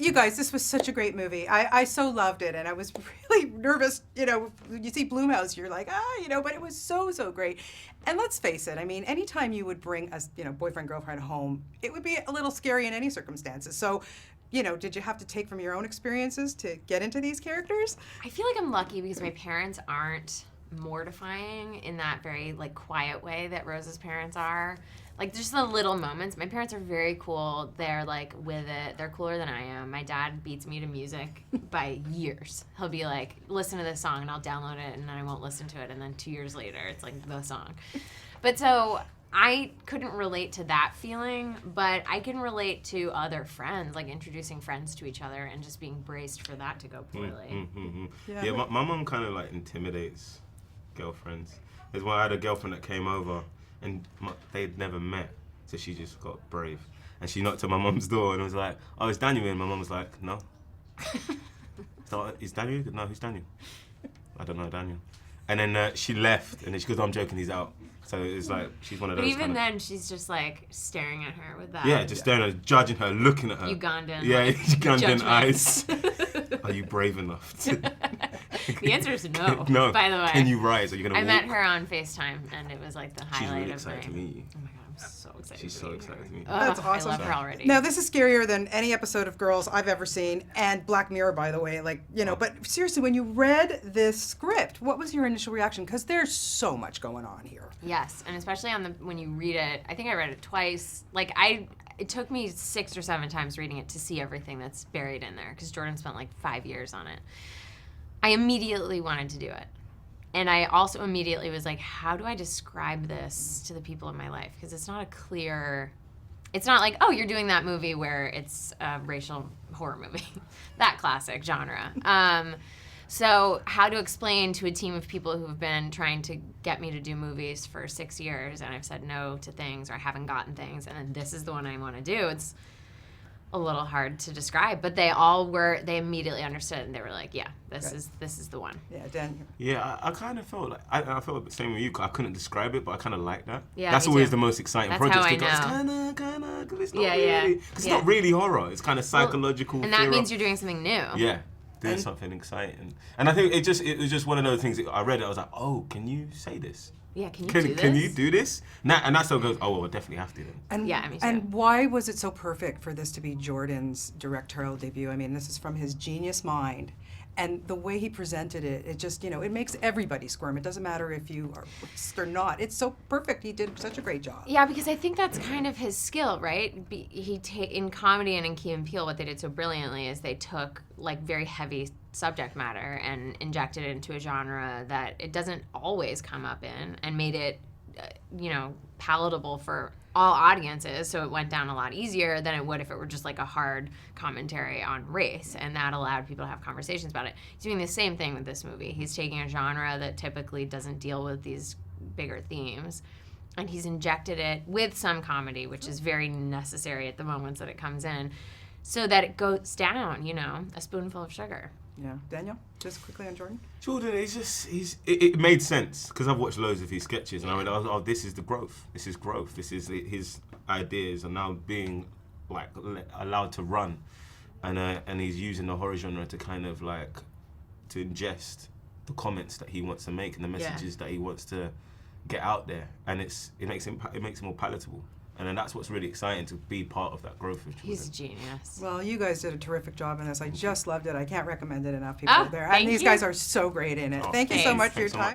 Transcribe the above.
You guys, this was such a great movie. I so loved it, and I was really nervous. You know, when you see Blumhouse, you're like, but it was so, so great. And let's face it, I mean, anytime you would bring a boyfriend, girlfriend home, it would be a little scary in any circumstances. So, did you have to take from your own experiences to get into these characters? I feel like I'm lucky because my parents aren't mortifying in that very, like, quiet way that Rose's parents are. Like, just the little moments. My parents are very cool. They're, like, with it. They're cooler than I am. My dad beats me to music by years. He'll be like, listen to this song, and I'll download it, and then I won't listen to it. And then 2 years later, it's, like, the song. But so I couldn't relate to that feeling, but I can relate to other friends, like introducing friends to each other and just being braced for that to go poorly. Yeah, my mom kind of, like, intimidates girlfriends. There's one, I had a girlfriend that came over, and they'd never met, so she just got brave. And she knocked on my mum's door and was like, "Oh, is Daniel in?" My mum was like, "No." So, is Daniel? No, who's Daniel? I don't know Daniel. And then she left, and then she goes, "Oh, I'm joking, he's out." So it's like, she's one of those. But even then, she's just like staring at her with that. Yeah, just staring at her, judging her, looking at her. Ugandan. Yeah, Ugandan judgment. eyes. Are you brave enough to... The answer is no, No. by the way. Can you rise? Are you going to walk? I met her on FaceTime, and it was like the She's highlight really of excited to meet you. Oh my God, I'm so excited. She's so excited to meet you. That's awesome. I love her already. Now, this is scarier than any episode of Girls I've ever seen, and Black Mirror, by the way. But seriously, when you read this script, what was your initial reaction? Because there's so much going on here. Yes, and especially when you read it, I think I read it twice. It took me 6 or 7 times reading it to see everything that's buried in there, because Jordan spent like 5 years on it. I immediately wanted to do it. And I also immediately was like, how do I describe this to the people in my life? Because it's not it's not like, oh, you're doing that movie where it's a racial horror movie. That classic genre. So how to explain to a team of people who have been trying to get me to do movies for 6 years, and I've said no to things or I haven't gotten things, and then this is the one I want to do. It's a little hard to describe, but they immediately understood, and they were like, yeah, this is the one. Yeah, Dan. Yeah, I kind of felt like, I felt the same with you. I couldn't describe it, but I kind of like that. Yeah, that's me always too. the most exciting That's project how I to go. It's know. kind of, because it's not Yeah, really, yeah. it's not really horror. It's kind of psychological. And that thriller. means you're doing something new. Yeah, doing something exciting. And I think it was just one of those things that I read it, I was like, oh, can you say this? Yeah, can you do this? Can you do this? And that still goes, oh, well, I definitely have to then. And, Yeah, me too. And why was it so perfect for this to be Jordan's directorial debut? I mean, this is from his genius mind. And the way he presented it, it just, it makes everybody squirm. It doesn't matter if you are racist or not. It's so perfect. He did such a great job. Yeah, because I think that's kind of his skill, right? In comedy and in Key and Peele, what they did so brilliantly is they took like very heavy subject matter and injected it into a genre that it doesn't always come up in, and made it, palatable for all audiences, so it went down a lot easier than it would if it were just like a hard commentary on race, and that allowed people to have conversations about it. He's doing the same thing with this movie. He's taking a genre that typically doesn't deal with these bigger themes, and he's injected it with some comedy, which is very necessary at the moments that it comes in, so that it goes down, a spoonful of sugar. Yeah. Daniel, just quickly on Jordan? Jordan, it made sense, because I've watched loads of his sketches, and I went, oh, this is the growth. This is growth. This is his ideas are now being like allowed to run, and he's using the horror genre to kind of like to ingest the comments that he wants to make and the messages that he wants to get out there, and it makes it more palatable. And then that's what's really exciting, to be part of that growth of Jordan. He's a genius. Well, you guys did a terrific job in this. I just loved it. I can't recommend it enough. People there. Thank And these you. guys are so great in it. Oh, Thank you so thanks. much for your Thanks so much. time.